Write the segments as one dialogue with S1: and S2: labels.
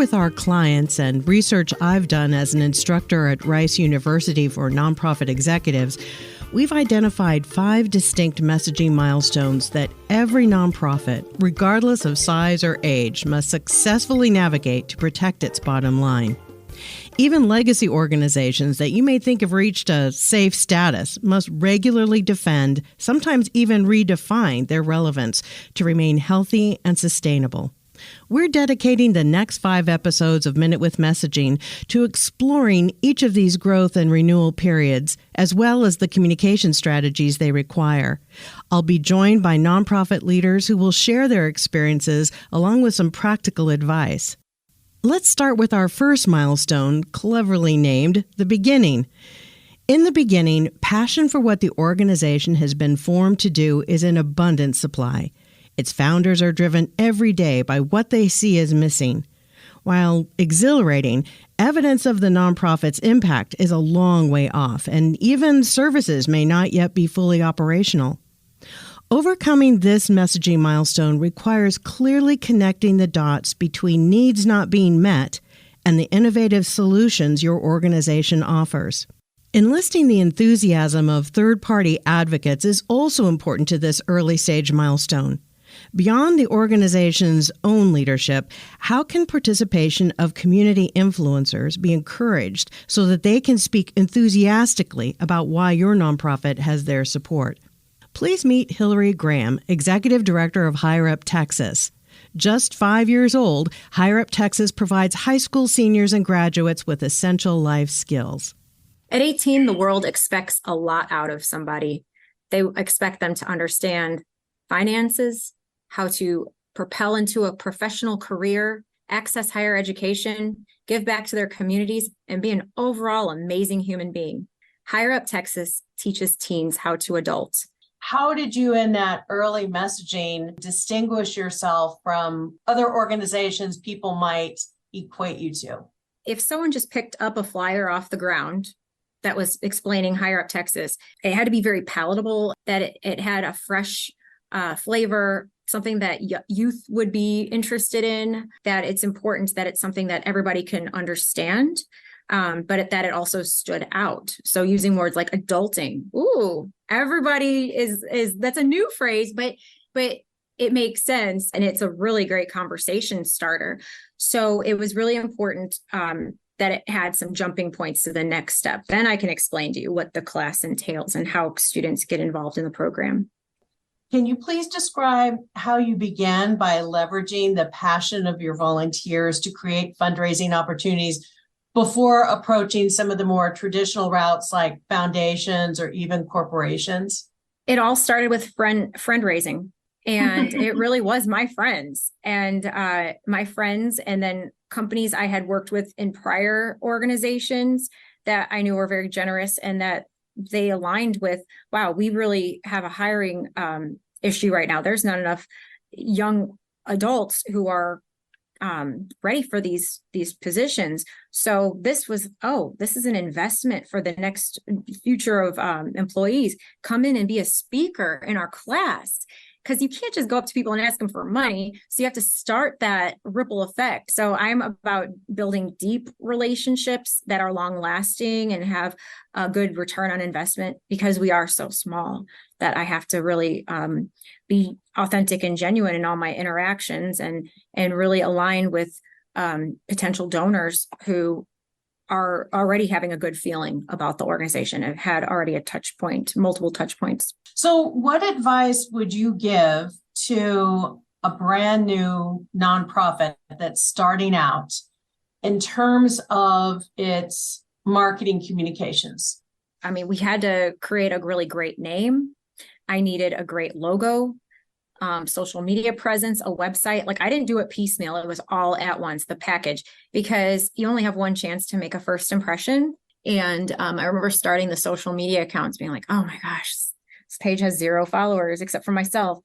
S1: with our clients and research I've done as an instructor at Rice University for nonprofit executives, we've identified 5 distinct messaging milestones that every nonprofit, regardless of size or age, must successfully navigate to protect its bottom line. Even legacy organizations that you may think have reached a safe status must regularly defend, sometimes even redefine their relevance to remain healthy and sustainable. We're dedicating the next 5 episodes of Minute with Messaging to exploring each of these growth and renewal periods, as well as the communication strategies they require. I'll be joined by nonprofit leaders who will share their experiences along with some practical advice. Let's start with our first milestone, cleverly named the beginning. In the beginning, passion for what the organization has been formed to do is in abundant supply. Its founders are driven every day by what they see as missing. While exhilarating, evidence of the nonprofit's impact is a long way off, and even services may not yet be fully operational. Overcoming this messaging milestone requires clearly connecting the dots between needs not being met and the innovative solutions your organization offers. Enlisting the enthusiasm of third-party advocates is also important to this early-stage milestone. Beyond the organization's own leadership, how can participation of community influencers be encouraged so that they can speak enthusiastically about why your nonprofit has their support? Please meet Hillary Gramm, Executive Director of Higher Up Texas. Just 5 years old, Higher Up Texas provides high school seniors and graduates with essential life skills.
S2: At 18, the world expects a lot out of somebody. They expect them to understand finances, how to propel into a professional career, access higher education, give back to their communities, and be an overall amazing human being. Higher Up Texas teaches teens how to adult.
S3: How did you, in that early messaging, distinguish yourself from other organizations people might equate you to?
S2: If someone just picked up a flyer off the ground that was explaining Higher Up Texas, it had to be very palatable, that it had a fresh flavor, something that youth would be interested in, that it's important that it's something that everybody can understand, but that it also stood out. So using words like adulting, everybody is that's a new phrase, but it makes sense, and it's a really great conversation starter. So it was really important that it had some jumping points to the next step. Then I can explain to you what the class entails and how students get involved in the program.
S3: Can you please describe how you began by leveraging the passion of your volunteers to create fundraising opportunities before approaching some of the more traditional routes like foundations or even corporations?
S2: It all started with friend-raising, and it really was my friends and then companies I had worked with in prior organizations that I knew were very generous and that they aligned with, wow, we really have a hiring issue right now. There's not enough young adults who are ready for these positions. So this was, this is an investment for the next future of employees. Come in and be a speaker in our class. Because you can't just go up to people and ask them for money. So you have to start that ripple effect. So I'm about building deep relationships that are long lasting and have a good return on investment, because we are so small that I have to really be authentic and genuine in all my interactions and really align with potential donors who are already having a good feeling about the organization and had already multiple touch points.
S3: So what advice would you give to a brand new nonprofit that's starting out in terms of its marketing communications?
S2: I mean, we had to create a really great name. I needed a great logo, social media presence, a website. Like, I didn't do it piecemeal. It was all at once, the package, because you only have one chance to make a first impression. And I remember starting the social media accounts being like, oh my gosh, this page has 0 followers except for myself.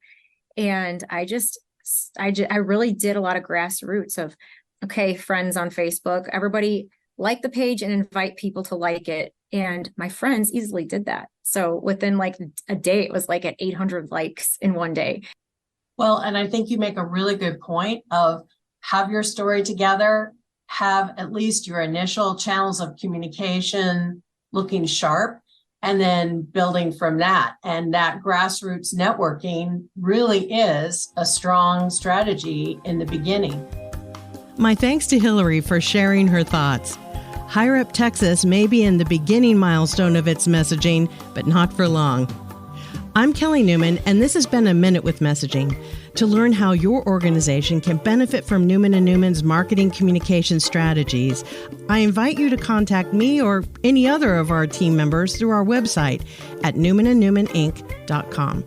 S2: And I really did a lot of grassroots of, okay, friends on Facebook, everybody like the page and invite people to like it. And my friends easily did that. So within like a day, it was like at 800 likes in one day.
S3: Well, and I think you make a really good point of have your story together, have at least your initial channels of communication looking sharp, and then building from that. And that grassroots networking really is a strong strategy in the beginning.
S1: My thanks to Hillary for sharing her thoughts. Higher Up Texas may be in the beginning milestone of its messaging, but not for long. I'm Kelly Newman, and this has been A Minute with Messaging. To learn how your organization can benefit from Newman Newman's marketing communication strategies, I invite you to contact me or any other of our team members through our website at newmannewmaninc.com.